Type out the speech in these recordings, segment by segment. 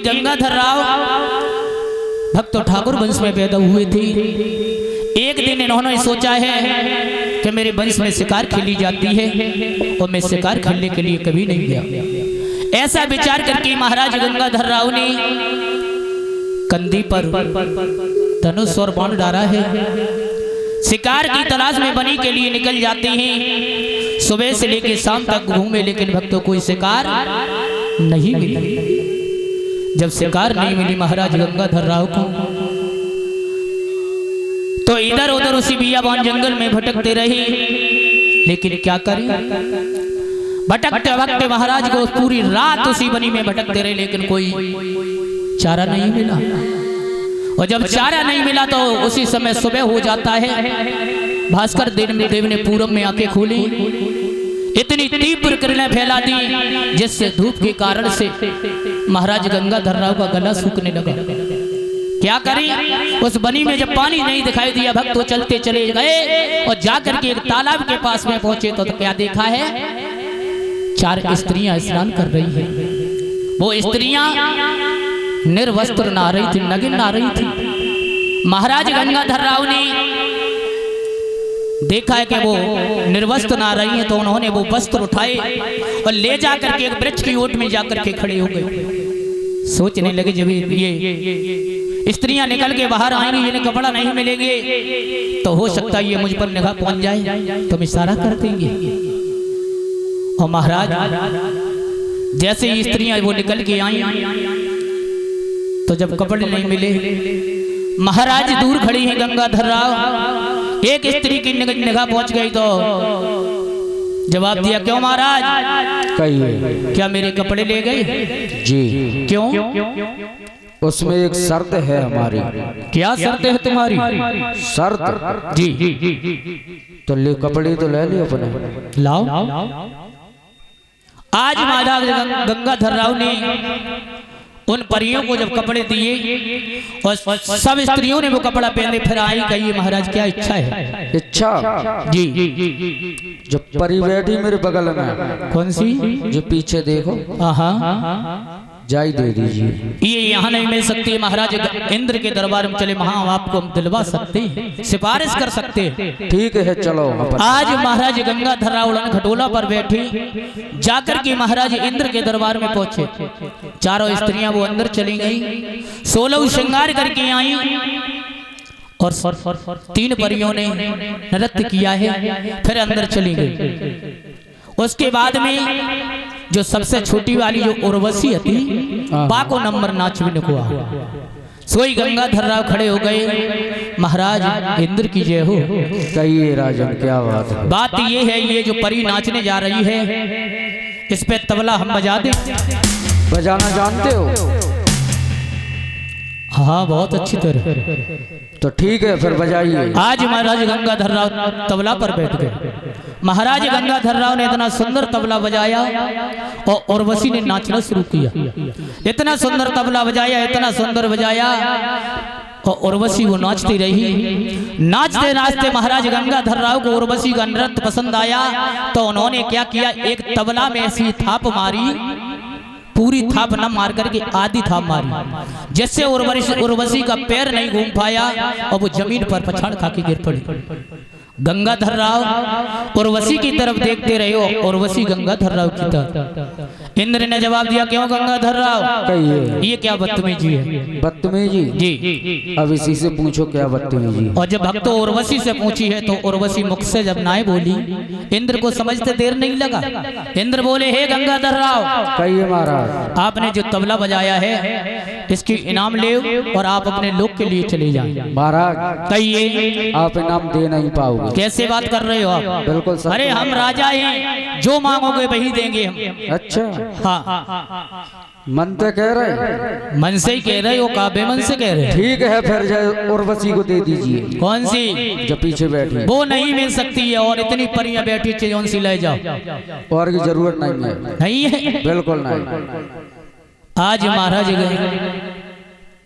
गंगाधर राव भक्त ठाकुर वंश में पैदा हुए थे। एक दिन इन्होंने सोचा है कि मेरे वंश में शिकार खेली जाती है और मैं शिकार खेलने के लिए कभी नहीं गया। ऐसा विचार करके महाराज गंगाधर राव ने कंधी पर धनुष और बाण डाला है। शिकार की तलाश में बनी के लिए निकल जाते हैं। सुबह से लेकर शाम तक घूमे, लेकिन भक्तों कोई शिकार नहीं मिली। जब शिकार नहीं मिली महाराज गंगाधर राव को, तो इधर उधर उसी बियाबान जंगल में भटकते रहे। लेकिन क्या करें, भटकते भटकते महाराज को पूरी रात उसी बनी में भटकते रहे, लेकिन कोई चारा नहीं मिला। और जब चारा नहीं मिला तो उसी समय सुबह हो जाता है। भास्कर देव ने पूरब में आंखें खोली, इतनी तीव्र किरणें फैला दी जिससे धूप के कारण से महाराज गंगाधर राव का गला सूखने लगा। क्या करें, उस बनी में जब पानी नहीं दिखाई दिया, भक्त तो चलते चले गए और जाकर के एक तालाब के पास में पहुंचे तो क्या देखा है, 4 स्त्रियां स्नान कर रही हैं। वो स्त्रियां निर्वस्त्र नहा रही थी, नग्न नहा रही थी। महाराज गंगाधर राव ने देखा है कि वो निर्वस्त्र नहा रही हैं, तो उन्होंने वो वस्त्र उठाए और ले जाकर के एक वृक्ष की ओट में जाकर के खड़े हो गए। सोचने लगे जब ये स्त्रियां निकल के बाहर आएंगी, इन्हें कपड़ा नहीं मिलेंगे तो हो सकता है ये मुझ पर निगाह पहुंच जाए, तो इशारा कर देंगे। और महाराज जैसे ही स्त्रियां वो निकल के आई तो जब कपड़े नहीं मिले, महाराज दूर खड़ी हैं गंगाधर राव। एक स्त्री की निगाह पहुंच गई तो जवाब दिया, क्यों महाराज, कहिए, क्या मेरे कपड़े ले गए? जी। क्यों? उसमें एक शर्त है हमारी। क्या शर्त है तुम्हारी? शर्त जी। तो ले कपड़े तो ले लियो अपने, लाओ। आज महाराज गंगाधर राव ने उन परियों को जब कपड़े दिए और सब स्त्रियों ने वो कपड़ा पहने, फिर आई कही, महाराज क्या इच्छा है? इच्छा जी। जो परी बैठी मेरे बगल में, कौन सी? जो पीछे देखो, जाई दे दीजिए। ये यहाँ नहीं मिल सकती, महाराज इंद्र के दरबार में चले, वहां आपको हम दिलवा सकते हैं, सिफारिश कर सकते हैं। ठीक है चलो। आज महाराज गंगाधर राव खटोला पर बैठे, जाकर के महाराज इंद्र के दरबार में पहुंचे। 4 स्त्रियां वो अंदर चली गई, 16 श्रृंगार करके आई और 3 परियों ने नृत्य किया है, फिर अंदर चली गई। उसके बाद में जो सबसे छोटी वाली जो उर्वशी थी, बाको नंबर नाच भी निकुआ। सोई गंगाधर राव खड़े हो गए, महाराज इंद्र की जय हो। कहिए राजन, क्या बात है? बात ये है, ये जो परी नाचने जा रही है, इस पे तबला हम बजा दें? बजाना जानते हो? हाँ, बहुत अच्छी तरह। तो ठीक है फिर बजाइए। आज महाराज गंगाधर राव तबला पर बैठ गए। महाराज गंगाधर राव ने इतना सुंदर तबला बजाया और उर्वशी ने नाचना शुरू किया। इतना सुंदर तबला बजाया, इतना सुंदर बजाया, और उर्वशी वो नाचती रही। नाचते नाचते महाराज गंगाधर राव को उर्वशी का नृत्य पसंद आया, तो उन्होंने क्या किया, एक तबला में ऐसी थाप मारी, पूरी थाप न मार करके आधी थाप मारी, जिससे उर्वशी का पैर नहीं घूम पाया और वो जमीन पर पछाड़ खा के गिर पड़ी। गंगाधर राव उर्वशी की तरफ देखते रहे हो, उर्वशी गंगाधर राव की तरफ। इंद्र ने जवाब दिया, क्यों गंगाधर राव, कहिए, ये क्या बदतमीजी है? बदतमीजी? जी। अब इसी से पूछो क्या बदतमीजी। और जब भक्तों उर्वशी से पूछी है तो उर्वशी मुख से जब नाय बोली, इंद्र को समझते देर नहीं लगा। इंद्र बोले, हे गंगाधर राव, कहिए महाराज, आपने जो तबला बजाया है इसकी इनाम ले और आप अपने लोक के लिए चले जाएं। महाराज कहिए, आप इनाम दे नहीं पाओगे। कैसे बात कर रहे हो आप? बिल्कुल सच। अरे हम राजा हैं, जो मांगोगे वही देंगे हम। अच्छा, हाँ, मन तो कह रहे, मन से ही कह रहे हो, का बेमन से कह रहे हैं? ठीक है फिर उर्वशी को दे दीजिए। कौन सी? जो पीछे बैठी, वो नहीं मिल सकती है, और इतनी परियां बैठी चाहिए, उनसे ले जाओ। और की जरूरत नहीं है। नहीं है, बिल्कुल नहीं। आज महाराज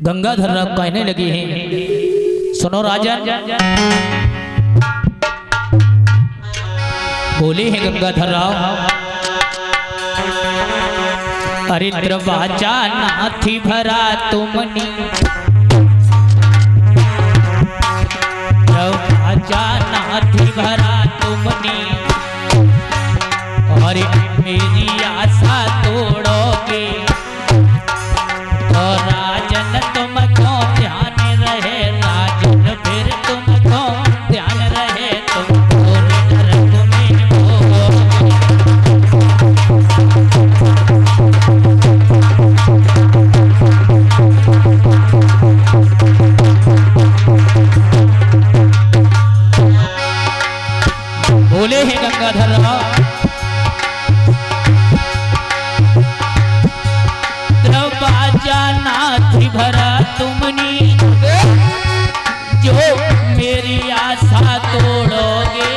गंगाधर राव कहने लगे हैं, सुनो राजन। बोले हैं गंगाधर राव, अरे दरवाजा नाथी भरा तुमनी, दरवाजा नाथी भरा तुमनी, अरे मेरी आशा तोड़ोगे तो राजन तुमको ध्यान रहे, राजन फिर तुमको ध्यान रहे, तुमको नरक में बोले हैं गंगाधर दरवाजा नाथी भरा तुमनी, जो मेरी आशा तोड़ोगे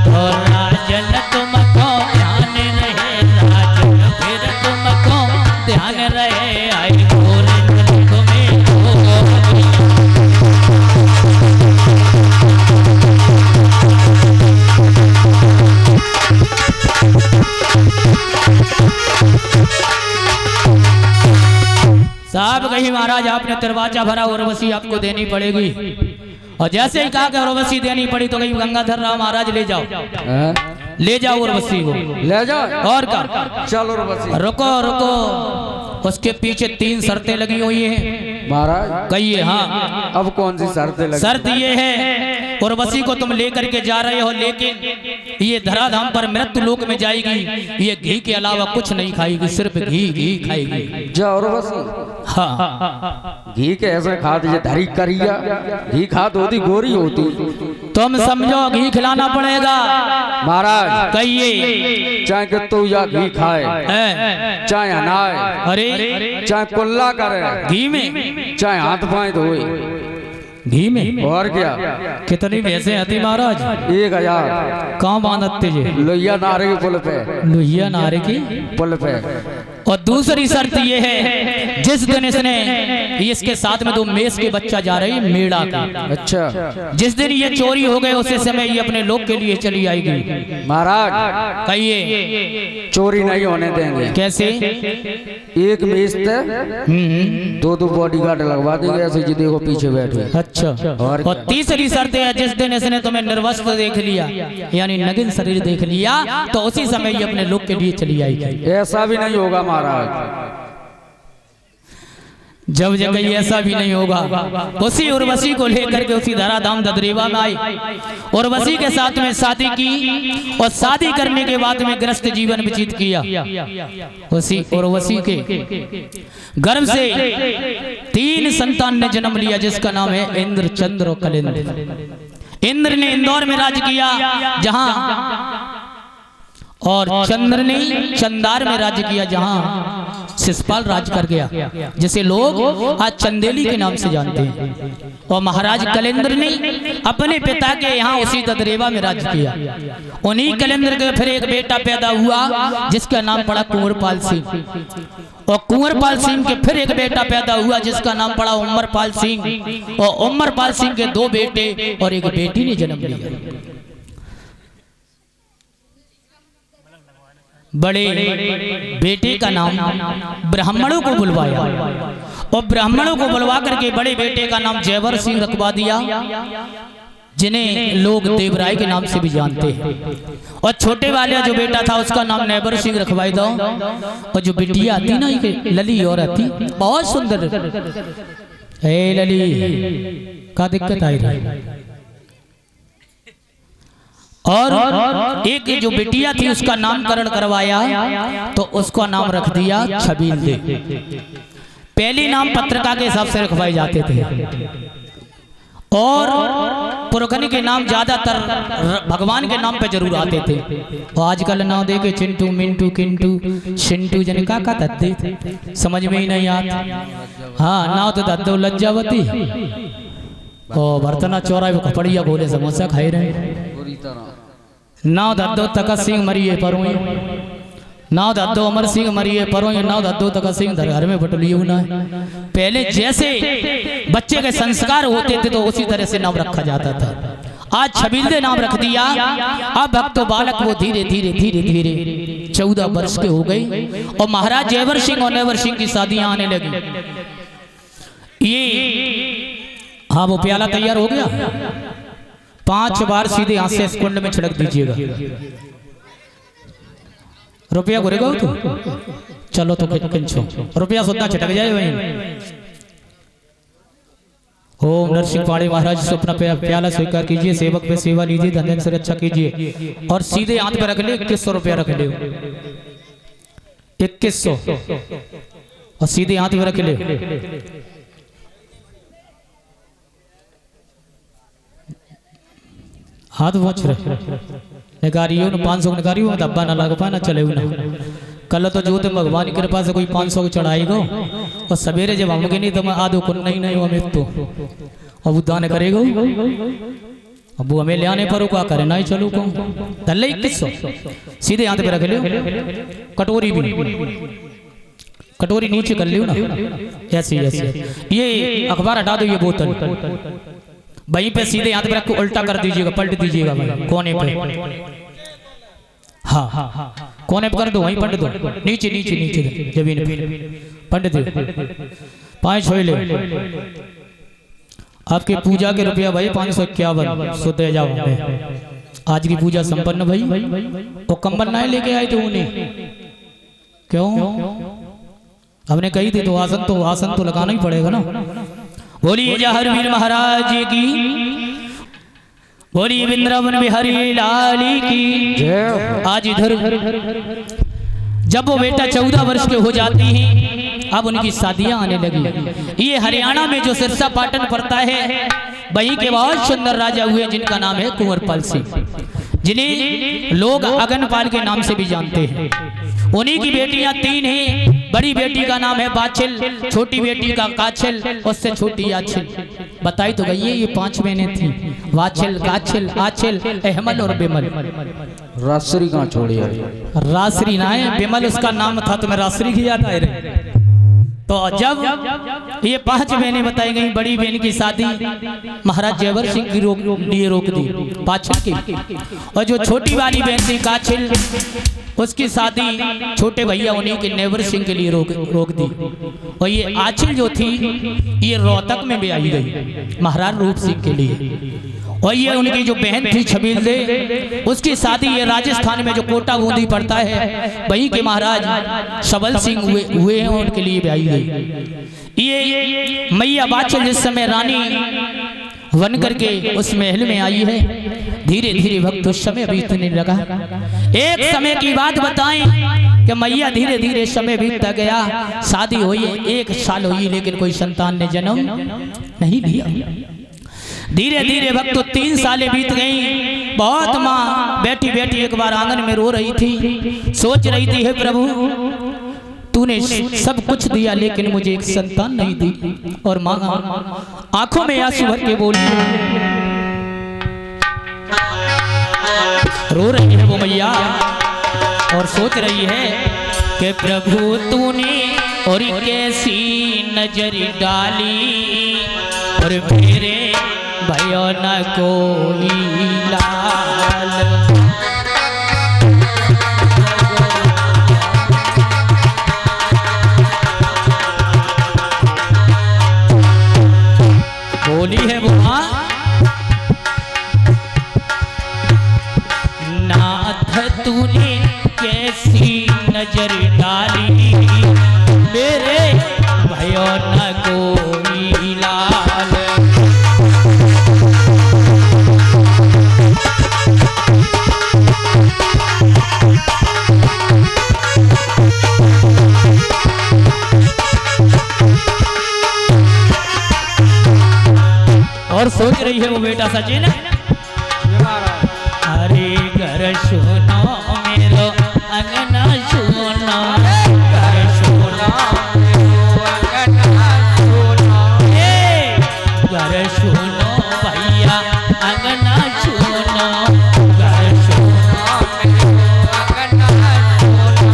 तो राजन तुमको ध्यान रहे, राजन फिर तुमको ध्यान रहे, आई घोर नरक में होगे। साहब कहीं महाराज आपने दरवाजा भरा उर्वशी आपको देनी पड़ेगी, और जैसे ही कहा कि उर्वशी देनी पड़ी तो कहीं गंगाधर राव महाराज ले जाओ, ले जाओ उर्वशी को, ले जाओ। और का चलो उर्वशी, रुको रुको, उसके पीछे 3 शर्तें लगी हुई हैं महाराज। कहिए। हाँ, अब कौन सी शर्तें लगी? शर्त ये है उर्वशी को तुम लेकर के जा रहे हो, लेकिन ये धराधाम पर मृत्यु लोक में जाएगी, ये घी के अलावा कुछ नहीं खाएगी, सिर्फ घी घी खाएगी। जा उर्वशी, हाँ, घी के ऐसे खा दीजिए, धरी करिया घी खात होती गोरी होती। तुम समझो घी खिलाना पड़ेगा महाराज। कहिए। चाहे कि तू या घी खाए, चाहे हनाए, अरे चाहे कुल्ला करे घी में, चाहे हाथ पाए धोए घी में, और क्या। कितनी भैंसे आती महाराज? 1000। कहाँ बांधते जे? लोहिया नारे के पुल पे, लोहिया नारे की पुल पे। और दूसरी शर्त ये है, जिस दिन इसके साथ में 2 मेष के बच्चा जा रहे हैं मेढ़ा का, अच्छा, जिस दिन ये चोरी हो गए उसी समय ये अपने लोग के लिए चली आएगी। महाराज कहिए। चोरी नहीं होने देंगे। कैसे? एक मेज पे 2 बॉडीगार्ड लगवा देंगे, ऐसे जी देखो पीछे बैठे। अच्छा। और तीसरी शर्त है, जिस दिन इसने तुम्हें निर्वस्त्र देख लिया, यानी नग्न शरीर देख लिया, तो उसी समय ये अपने लोग के लिए चली आएगी। ऐसा भी नहीं होगा महाराज। जब जगह ऐसा भी नहीं होगा। उसी उर्वशी को लेकर के उसी धराधाम ददरेवा में आई, उर्वशी के साथ में शादी की, और शादी करने के बाद में ग्रस्त जीवन व्यतीत किया। उसी उर्वशी के गर्भ से 3 संतान ने जन्म लिया, जिसका नाम है इंद्र, चंद्र और कलिंद। इंद्र ने इंदौर में राज किया, जहां, और चंद्र ने चंदार में राज्य किया, जहां शिशुपाल राज कर गया, जिसे लोग आज चंदेली के नाम से जानते हैं। और महाराज कलेंद्र ने अपने पिता के यहाँ उसी ददरेवा में राज्य किया। उन्हीं कलेंद्र के फिर एक बेटा पैदा हुआ, जिसका नाम पड़ा कुंवरपाल सिंह। और कुंवरपाल सिंह के फिर एक बेटा पैदा हुआ, जिसका नाम पड़ा उमरपाल सिंह। और उमरपाल सिंह के 2 बेटे और एक बेटी ने जन्म लिया। बड़े बेटे का नाम ब्राह्मणों को बुलवाया, और ब्राह्मणों को बुलवा करके बड़े बेटे का नाम जयवर सिंह रखवा दिया, जिन्हें लोग देवराय के नाम से भी जानते हैं। और छोटे वाला जो बेटा था उसका नाम नैबर सिंह रखवाई दो। और जो बिटिया आती ना, लली और आती, बहुत सुंदर। ए लली का दिक्कत आई रही। और एक जो बिटिया थी उसका नामकरण करवाया, तो उसका नाम रख दिया छबील दे। पहले नाम पत्रिका के हिसाब से रखवाए जाते थे, और पुरखन के नाम ज्यादातर भगवान के नाम पे जरूर आते थे। और आजकल नाम दे के चिंटू, मिंटू, किंटू, शिंटू जन का दद्दे, समझ में ही नहीं आता। हाँ, नाव तो दद्दो लज्जावती, और बर्तना चौराहे पे कपड़िया गोले समोसा खाए रहे। नाव दद्दो तक सिंह मरिए परोई, नाव दद्दो अमर सिंह मरिए परोई, नाव दद्दो तक सिंह घर में बटलिए ना। पहले जैसे बच्चे के संस्कार होते थे तो उसी तरह से नाम रखा जाता था। आज छबीलदे नाम रख दिया। अब भक्तो बालक वो धीरे धीरे धीरे धीरे 14 वर्ष के हो गए और महाराज जयवर सिंह और नेवर सिंह की शादियां आने लगी। ये हाँ वो प्याला तैयार हो गया, 5 बार सीधे हाथ से इस कुंड में छिड़क दीजिएगा। रुपया घुरेगा तो चलो तो किंचो रुपया सुनना छिटक जाए वहीं। ओम नरसिंह पाड़े महाराज से अपना प्याला स्वीकार कीजिए, सेवक पे सेवा लीजिए, धन से अच्छा कीजिए और सीधे हाथ पे रख ले। 2100 रुपया रख ले, 2100 और सीधे हाथ पे रख ले। हाथ पहुंच रहे नकारियों 500 नकारियों में धब्बा ना लग पाना चले ना। कल तो जो तुम भगवान की कृपा से कोई 500 को चढ़ाएगा और सवेरे जब हम नहीं तो मैं आधो को नहीं हमें तो अब वो दान करेगा। अब वो हमें ले आने पर क्या करे नहीं चलो को तल्ले 2100 सीधे हाथ पे रख लियो। कटोरी भी कटोरी नीचे कर लियो ना ऐसी ऐसी। ये अखबार हटा दो, ये बोतल वहीं पे सीधे हाथ पे रख के उल्टा कर दीजिएगा, पलट दीजिएगा कोने पे। हाँ कोने पे कर दो, वहीं पलट दो, नीचे नीचे नीचे जमीन पे पलट दो। 5 छोले आपके पूजा के रुपया भाई 551 सो दे जाओ। आज की पूजा संपन्न भाई। वो कंबल ना लेके आए थे उन्हें, क्यों हमने कही थी तो आसन तो लगाना ही पड़ेगा ना। बोलिए जहर वीर महाराज की, बोलिए वृंदावन बिहारी लाल की। आज इधर जब वो बेटा 14 वर्ष के हो जाती हैं, अब उनकी शादियां आने लगी। ये हरियाणा में जो सिरसा पाटन पड़ता है वहीं के बहुत सुंदर राजा हुए जिनका नाम है कुंवरपाल सिंह, जिन्हें लोग अगनपाल के नाम से भी जानते हैं। उन्हीं की बेटियां 3 हैं। बड़ी बेटी का नाम है बाछिल, छोटी बेटी का काछिल, उससे छोटी आछिल। बताई तो गई है ये 5 महीने थी, वाछिल काछिल आछिल अहमल और बिमल। रासरी कहाँ छोड़ी? रासरी ना है, बिमल उसका नाम था तो मैं रासरी की याद आए रहे। तो जब ये 5 महीने बताई गई, बड़ी बहन की शादी महाराज जयवर सिंह की लिए रोक दी पाछिल की, और जो छोटी वाली बहन थी काछिल उसकी शादी छोटे भैया उन्हीं के नेवर सिंह के लिए रोक दी। और ये आछिल जो थी ये रोहतक में भी आई गई महाराज रूप सिंह के लिए। और ये उनकी जो बहन थी छबीलदे, उसकी शादी ये राजस्थान में जो कोटा बूंदी पड़ता है वहीं के महाराज सबल सिंह हुए हैं, उनके लिए भी आई गई। ये मैया बाछिल जिस समय रानी बन करके उस महल में आई है, धीरे धीरे वक्त उस समय बीतने लगा। एक समय की बात बताएं कि मैया धीरे धीरे समय बीतता गया। शादी हुई 1 साल हुई लेकिन कोई संतान ने जन्म नहीं लिया। धीरे धीरे वक्त तो 3 सालें बीत गई। बहुत माँ बैठी बैठी एक बार आंगन में रो रही थी, सोच रही थी हे प्रभु तूने सब कुछ दिया लेकिन मुझे एक संतान नहीं दी। और माँ आंखों में आंसू भर के बोली, रो रही है वो मैया और सोच रही है कि प्रभु तूने और कैसी नजर डाली और मेरे भयो न कोई लाल। बोली है वो माँ, नाथ तूने कैसी नजर डाली मेरे भयो न कोई लाल। और सोच रही है वो बेटा सचिन, अरे घर सुनो मेरो अंगना सुनो, घर सुनो अंगना सुनो, घर सुनो भैया अंगना सुनो, घर सुनो अंगना सुनो,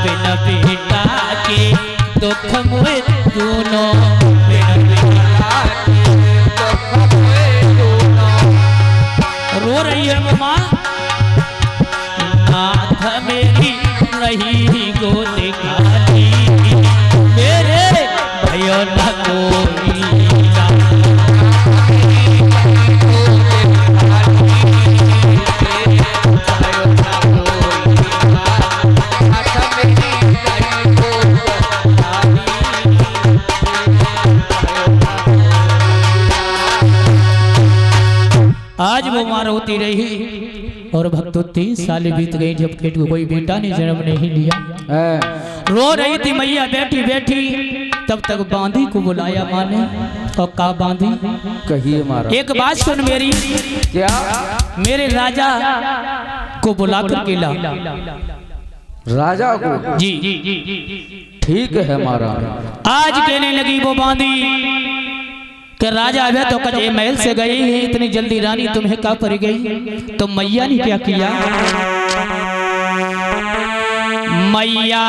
बिना बेटा के दुख मुझे सुनो, बिना बेटा के दुख मुझे सुनो। रोती रही और भक्तों 3 साल बीत गए जब के कोई बेटा ने जन्म नहीं लिया। रो रही थी मैया बैठी बैठी, तब तक बांदी को बुलाया माँ ने। और का बांदी कहिए महाराज। एक बात सुन मेरी, क्या? मेरे राजा को बुला कर के ला। राजा को? जी ठीक है महाराज। आज कहने लगी वो बांदी कि राजा अबे तो कजे महल से गई है, इतनी जल्दी रानी तुम्हें कहाँ पर गई? तो मैया ने क्या किया? मैया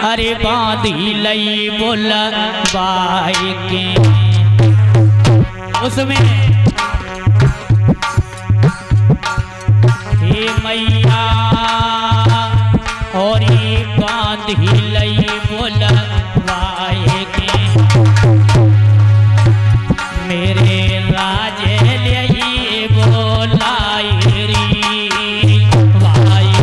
अरे बांधी लई बोलवाए के उसमें हे मैया और ये बांधी लई बोलवाए के मेरे राजे ले बोलाई री भाई।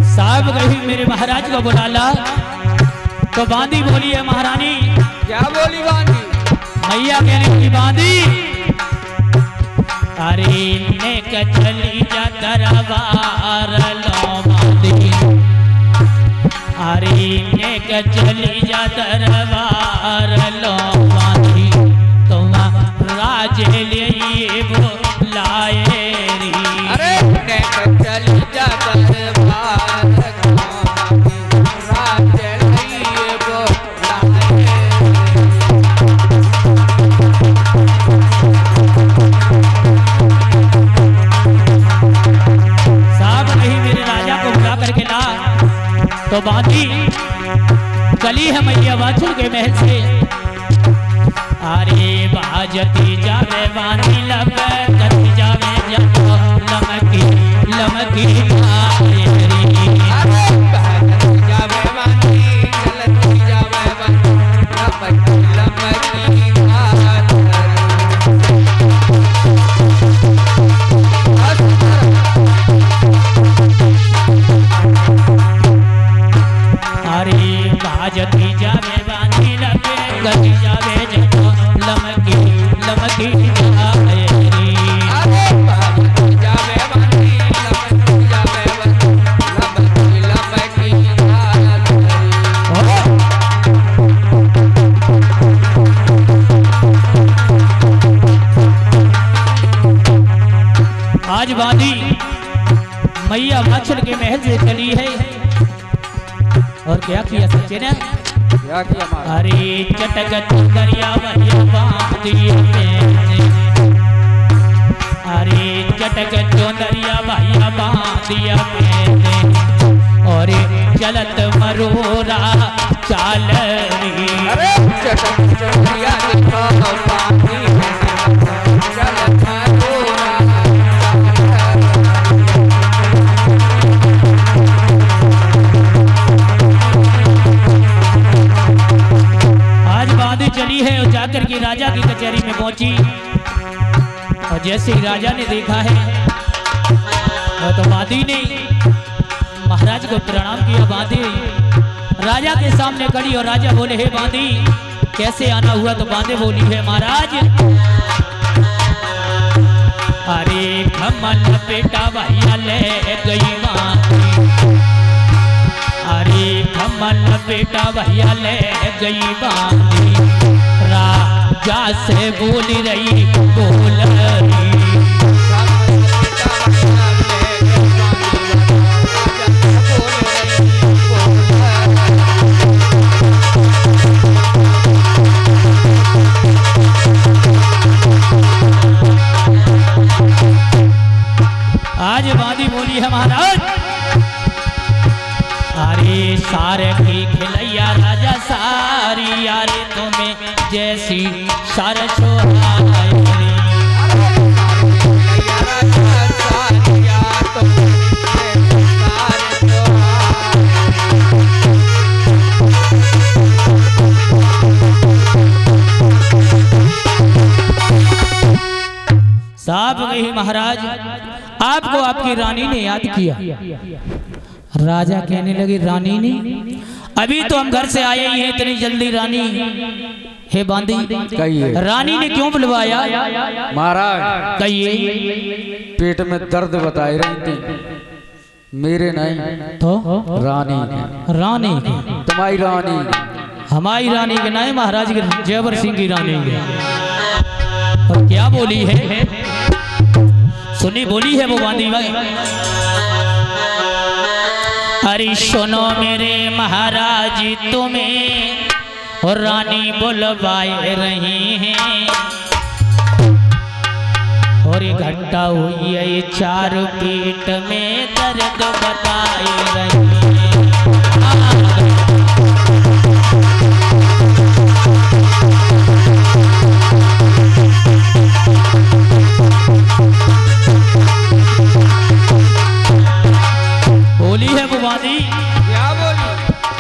साहब कहीं मेरे महाराज को बुला ला। तो बांदी बोली है महारानी। क्या बोली बांदी? मैया कहने की बांदी अरे ने चली जा दरबार लो बांदी, अरे ने चली जा दरबार लो बांदी, तुम राजे लिए बुलाए री। अरे ने चली जा दरबार तो बांधी गली है मैया वाचुल के महल से। अरे बाजती जावे बांधी लब कती जावे जब लमकी लमकी जावे बांधी चलती जावे लमकी लमकी। अरे बाजती जावे बांधी लबे गती जावे जब लमकी लमकी जावे री। अरे बाजती जावे बांधी लमकी जावे लमकी लमकी आज बांधी मैया वाचल के महल से चली है और क्या किया सच्चे ने? क्या किया? अरे चटक दरिया भैया बांधी में, अरे चटक दरिया भैया बांधिया में और चलत मरोरा चाल री। अरे चटक दरिया बांधी चलत मरोरा। आज बांधी चली है और जाकर के राजा की कचहरी में पहुंची और जैसे ही राजा ने देखा है तो बांधी ने महाराज को प्रणाम किया। बांधी राजा के सामने खड़ी और राजा बोले हे बांधी कैसे आना हुआ? तो बांधी बोली है महाराज अरे खमन बेटा भैया ले गई बांधी, अरे खमन बेटा भैया ले गई बांधी, राजा से बोल रही बोल रही। आज बांधी बोली है महाराज अरे सारे की खिलैया राजा सारी यारे तुम्हें जैसी सारे सोहाई। हे महाराज, आपको आपकी रानी ने याद किया। राजा कहने लगे, रानी ने? अभी तो हम घर से आए ही हैं, इतनी जल्दी रानी? हे बांदी, कहिए रानी ने क्यों बुलवाया? महाराज कहिए। पेट में दर्द बताए रही थी, मेरे नहीं तो रानी के। रानी की? तुम्हारी रानी, हमारी रानी के नहीं, महाराज के जयवर सिंह की रानी के। और क्या बोली है? सुनी बोली है वो बांदी भाई। अरे सुनो मेरे महाराज, तुम्हें और रानी बुलवाए रही हैं, और ये घंटा हुई है, ये चार पीठ में दर्द बताए रही हैं। बोली है वो बांदी, क्या बोली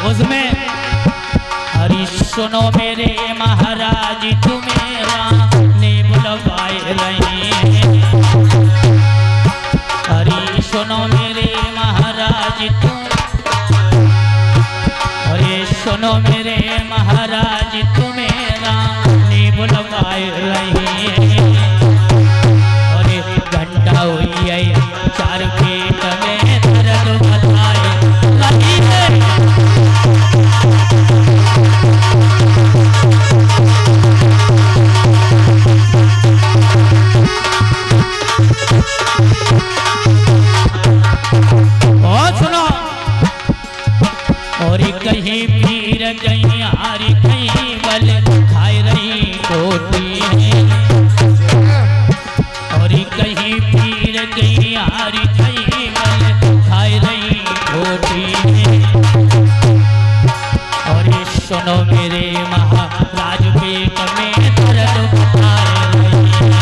उसमें? हरी सुनो मेरे महाराज, तुम्हें रानी बुलवाए रही हैं। हरी सुनो मेरे महाराज, अरे सुनो मेरे महाराज, तुम्हें रानी बुलवाए रही हैं, और घंटा हुई है, चार पेट में दर्द बताए रही है। और सुनो, और कहीं पीर कहीं हार कहीं बल खाए रही रोटी है, और कहीं पीर कहीं हार कहीं बल खाए रही रोटी है। और सुनो मेरे महाराज, पेट में दर्द बताए रही है।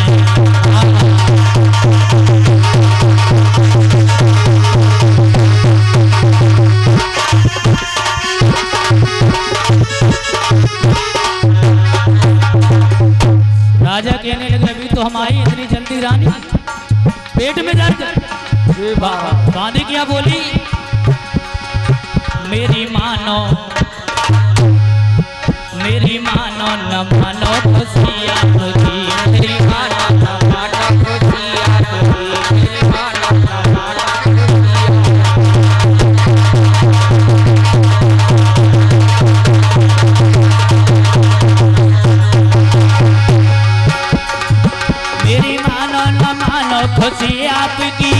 राजा कहने लगे, अभी तो हम आई, इतनी जल्दी रानी? पेट में दर्द? बांदी क्या बोली? मेरी मानो न मानो खुशिया खुशी, मेरी मानो न मानो खुशिया खुशी, मेरी मानो न मानो खुशी आपकी,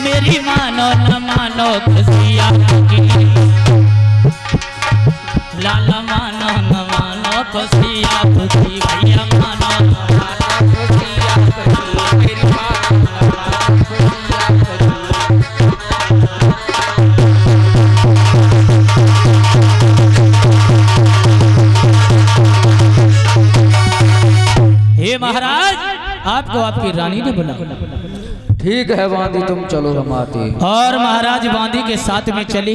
मेरी मानो न मानो खुशी आपकी, लाला मानो न मानो खुशी आपकी, भैया मानो न मानो खुशी आपकी, मेरी मानो न मानो खुशी आपकी। हे महाराज, आपको आपकी रानी ने बुला। ठीक है बांदी, तुम चलो, हम आते हैं। और महाराज बांदी के साथ में चले।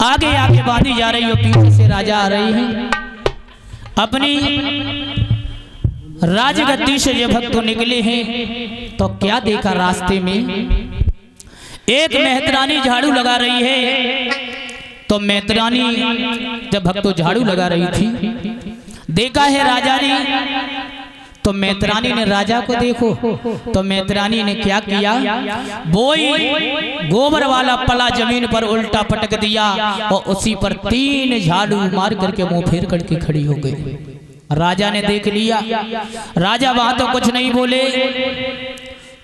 आगे आगे बांदी जा रही हो, पीछे से राजा आ रही है। अपनी राजगद्दी से ये भक्त निकले हैं, तो क्या देखा रास्ते में? एक मेहतरानी झाड़ू लगा रही है। तो मेहतरानी जब भक्तों झाड़ू लगा रही थी, देखा है राजा ने। तो मेहतरानी ने राजा को देखो, तो मेहतरानी ने क्या किया? बोई गोबर वाला पला जमीन पर उल्टा पटक दिया, और उसी पर 3 झाड़ू मार करके मुंह फेर करके खड़ी हो गई। राजा ने देख लिया। राजा वहां तो कुछ नहीं बोले,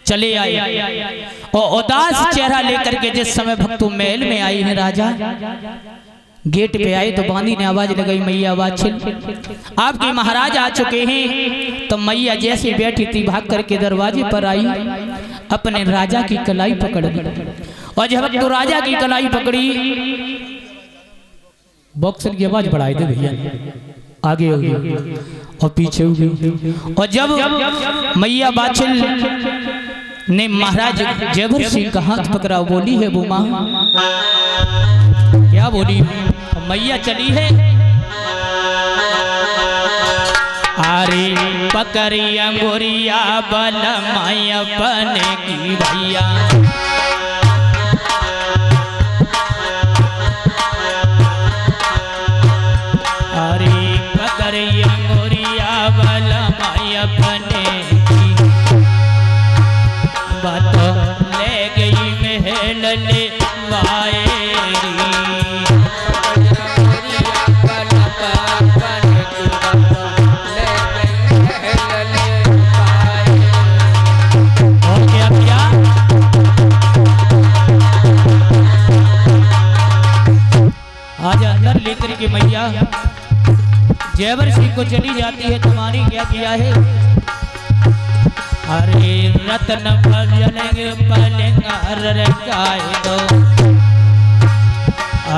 चले आए, और उदास चेहरा लेकर के जिस समय भक्तों महल में आई है, राजा गेट पे आए तो बांदी ने आवाज लगाई, मैया आवाज छिल, आपके महाराज आ चुके हैं। तो मैया जैसे बैठी थी भाग करके दरवाजे पर आई, अपने राजा की कलाई पकड़ ली। और जब तो राजा की कलाई पकड़ी, बॉक्सर की आवाज बढ़ाई दे भैया, आगे हो गई और पीछे हो गई। और जब मैया बाछिल ने महाराज जयवर सिंह का हाथ पकड़ा, बोली है वो माँ, क्या बोली? मैया चली है, अरे पकड़ी अंगुरिया बलमाई अपने की भैया अरे पकड़ी अंगुरिया बलमाई अपने की बात ले गई महल ले वायरी आज अंदर लेकर के मैया जयवर सिंह को चली जाती है। तुम्हारी क्या किया है? अरे रतन भजलेंगे पलेंगर रखाए दो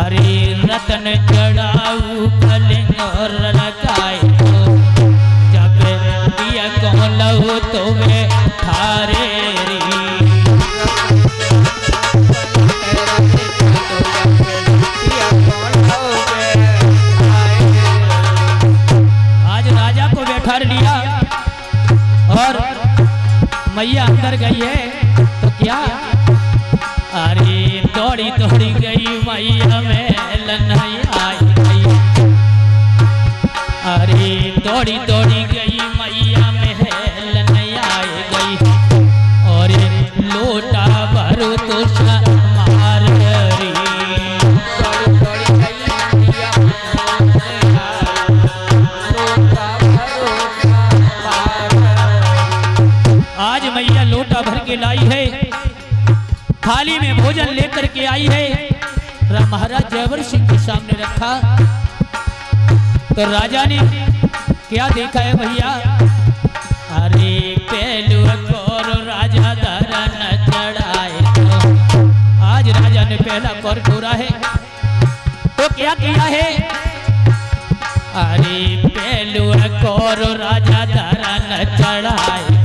अरे रतन चढ़ाऊ पलेंगर रखाए दो जब दिया कौन लहू तो वे थारे री ठहर लिया और मैया अंदर गई है तो क्या अरे दौड़ी दौड़ी गई मैया महल नहीं आई गई अरे दौड़ी दौड़ी गई मैया महल नहीं आई गई और लोटा भरो तो मार री आज मैया लोटा भर के लाई है थाली में भोजन लेकर के आई है महाराज जयवर सिंह के सामने रखा तो राजा ने क्या देखा है भैया अरे पहलू कौर राजा धरन चढ़ाए तो आज राजा ने पहला कौर छोड़ा है तो क्या किया है अरे पहलू कौर राजा धरन चढ़ाए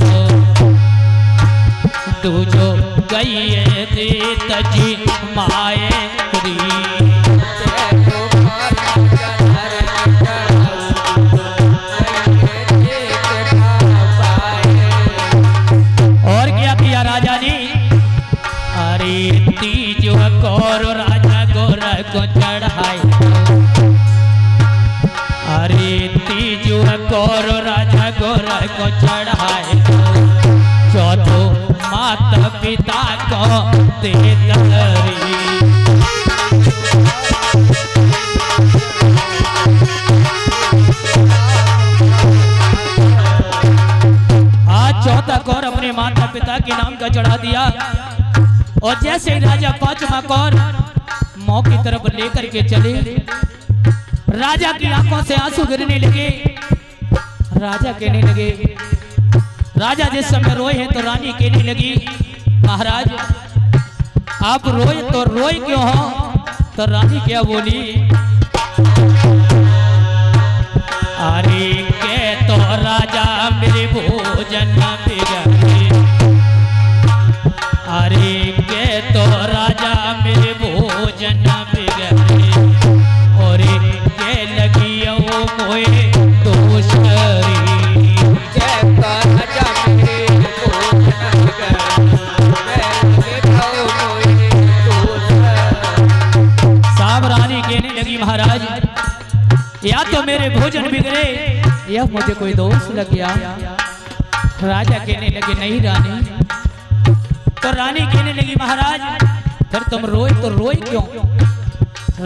तू जो गई है देत जी माए री और क्या किया राजा ने अरे तीज कौर राजा गोर को चढ़ाए अरे तीज कौर राजा गोर को चढ़ाए चौथो माता पिता को दे दरी आज चौथा कौर अपने माता पिता के नाम का चढ़ा दिया और जैसे ही राजा पांचवा कौर मौ की तरफ लेकर के चले राजा की आंखों से आंसू गिरने लगे। राजा कहने लगे राजा जिस समय रोए हैं तो रानी कहने लगी महाराज आप रोए तो रोए क्यों हो? तो रानी क्या बोली अरे के तो राजा मेरे भोजन बिगड़े अरे के तो राजा मेरे भोजन बिगड़े और के लगी वो मोए दोषरी महाराज या तो मेरे भोजन बिगड़े या मुझे कोई दोष लग गया। राजा कहने लगे नहीं रानी। तो रानी कहने लगी महाराज फिर तुम रोए तो रोए क्यों?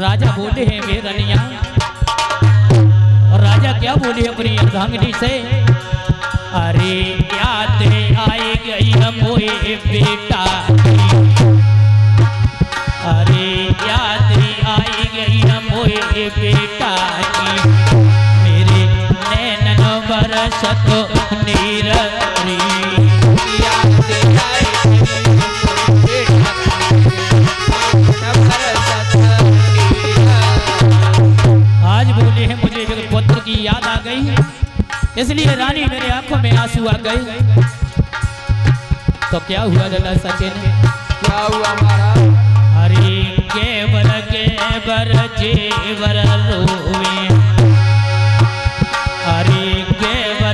राजा बोले हैं वे रनिया। और राजा क्या बोले अपनी अर्धांगिनी से अरे याद आई गई मोए बेटा अरे याद आई गई मोए बेटा की मेरे नैनन बरसत नीर आज बोले हैं मुझे पुत्र की याद आ गई इसलिए रानी मेरे आंखों में आंसू आ गए। तो क्या हुआ लला सचिन? क्या हुआ महाराज? हरी केवल केवर जेवर रोवे हरी केवल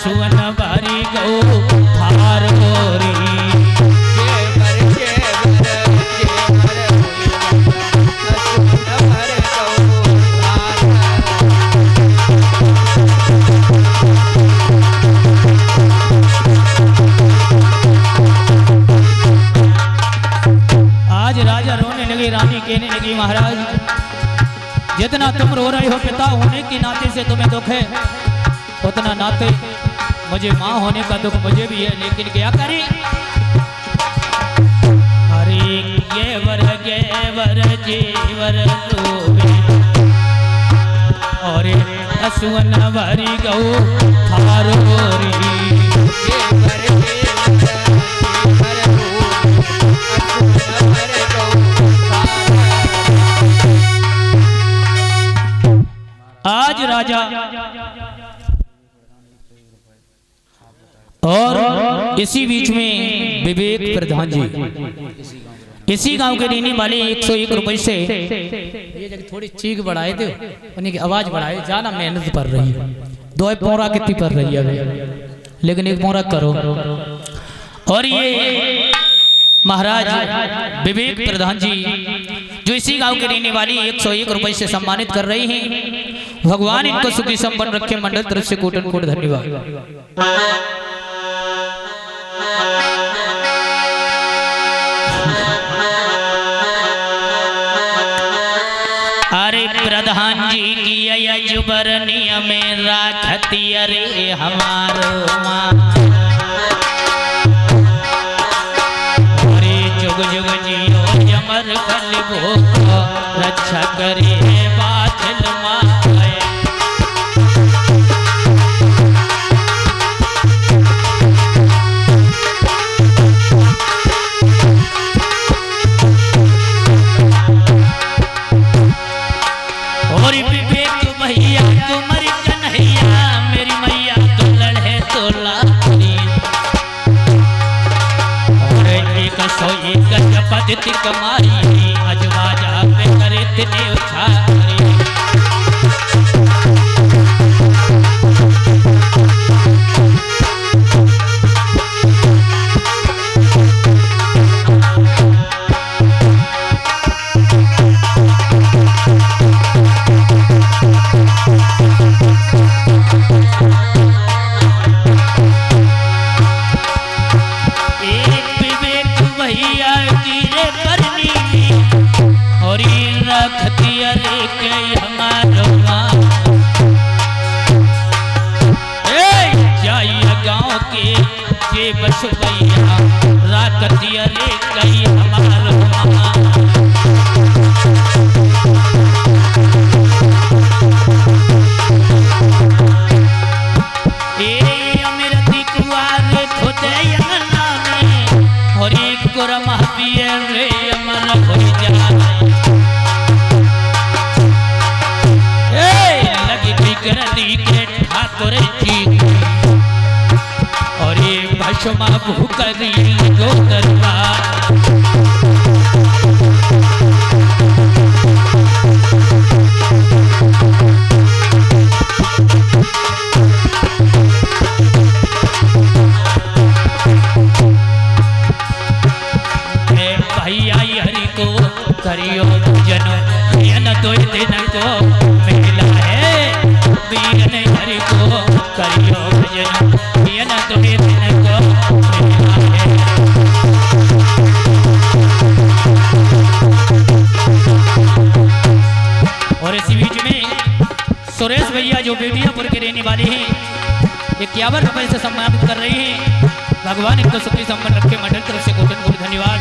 असुवन बारी गौ थार गोरी आज राजा रोने लगे, रानी कहने लगी महाराज जितना तुम रो रहे हो पिता होने के नाते से तुम्हें दुख है, उतना नाते मुझे माँ होने का दुख मुझे भी है, लेकिन क्या करें। हरे गेवर जीवर रोवे और असुवन भरी गौ थार गोरी आज राजा और इसी बीच में विवेक प्रधान जी इसी गांव के रहने वाले 101 रुपए से ये जगह थोड़ी चीख बढ़ाए थे, उन्हीं की आवाज बढ़ाए, ज्यादा मेहनत कर रही है, 2 पौरा कितनी कर रही है, लेकिन एक पौरा करो। और ये महाराज विवेक प्रधान जी जो इसी गांव के रहने वाली 101 रुपए से सम्मानित कर रहे हैं, भगवान इनको सुखी संपन्न रखे, मंडल तरफ से कोटन कोट धन्यवाद। अरे प्रधान जी की यजुबरनिया में राखती अरे हमारो माँ, अरे जुग जुग जियो यमर कलबो रक्षा करे बादल माए। और विवेक भैया तुम्हारी कन्हैया मेरी मैया तो लड़े तो लाली, और एक सौ एक जपति कमाई अजवाजा पे करे तिने उछारी। बस भैया राकतिया ले गई हमार माँ, अमृति कुआर खोदे यमना में और एक गोरम पिए रे अमर हो जाए। लगी बिगड़ी के ठाकुर जी और ये भस्मा भूकरी गो दरबार। भैया हरि को करियो जनो यन दो दिन को मेला है, वीर ने हरि को करियो जनो यन दो दिन को मेला है। और इसी बीच में सुरेश भैया जो बेटियापुर के रहने वाले हैं 51 रुपए से सम्मानित कर रहे हैं, भगवान इनको सुखी संपन्न रखे, मंडल तरफ से कोटन कोट धन्यवाद।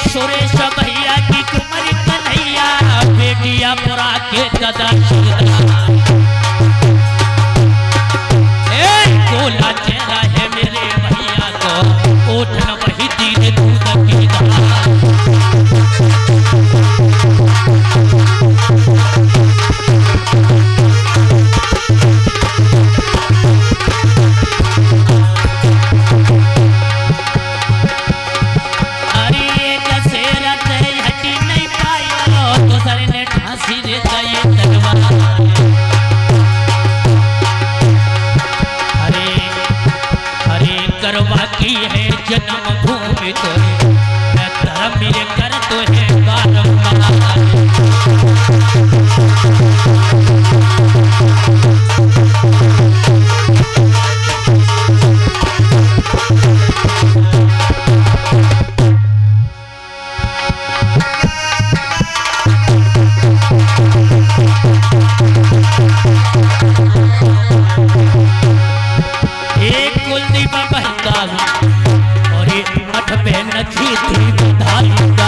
सुरेश भैया की कुमारी कन्हैया बेटिया पुरा के दादा गोला चेहरा है मेरे भैया को, ओठन वही दीन दूध की बची थी बधाई गा।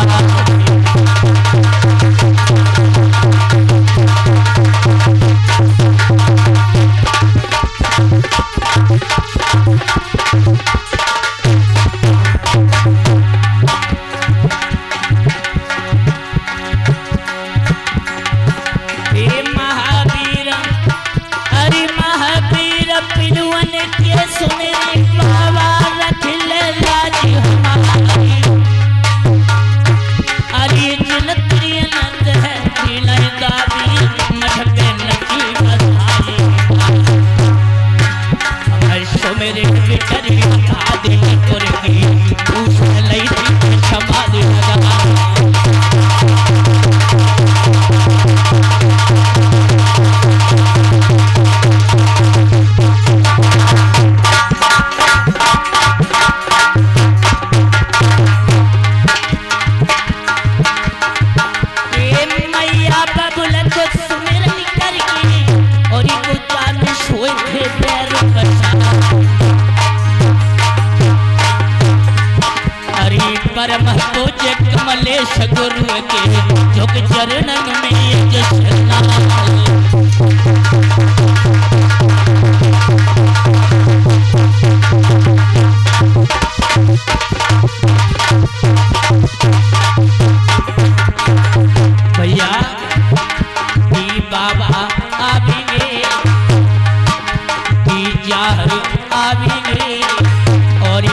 परम पूज्य कमलेश गुरु के झुक चरणन में जसना। भैया बाबा आबिगे जाहर आबिगे और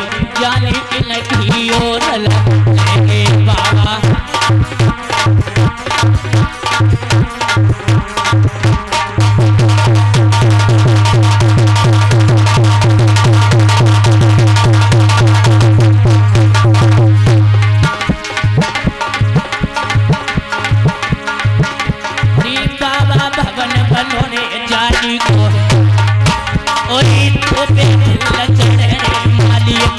जाने की नहीं और लगे बाबा। बाबा भवन बनोने जानी को और तो पे लचड़े मालिक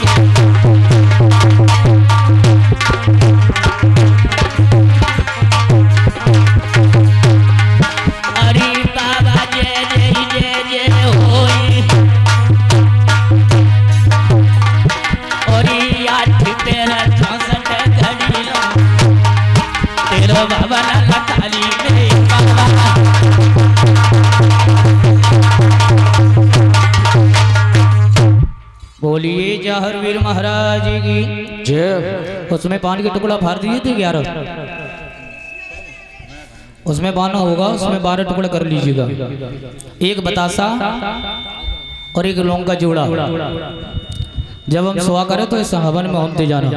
अरे बाबा जय जय जय जय होई और आठ पैर 64 घड़ी लो तेरो बाबा ना खाली में बाबा। बोलिए जहर वीर महाराज की जय। उसमें पान के टुकड़ा फाड़ दिए थे 11, उसमें बाना होगा, उसमें 12 टुकड़े कर लीजिएगा, एक बतासा और एक लौंग का जोड़ा। जब हम सुहा करें तो इस हवन में होते जाना।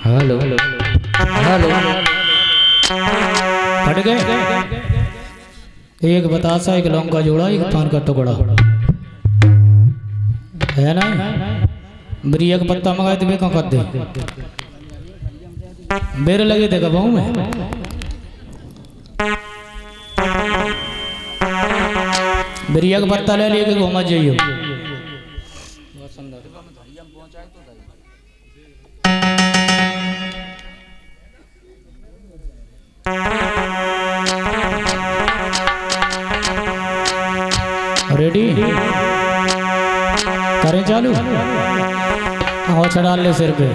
हेलो हेलो फट गए। एक बतासा, एक लौंग का जोड़ा, एक पान का टुकड़ा है ना। बरिया का पत्ता मंगाए थे बेका कर दे बेर लगे थे कबाऊ में। बरिया का पत्ता ले लेके घूमा जाइयो। रेडी करें चालू। हाँ चढ़ा ले सिर पे।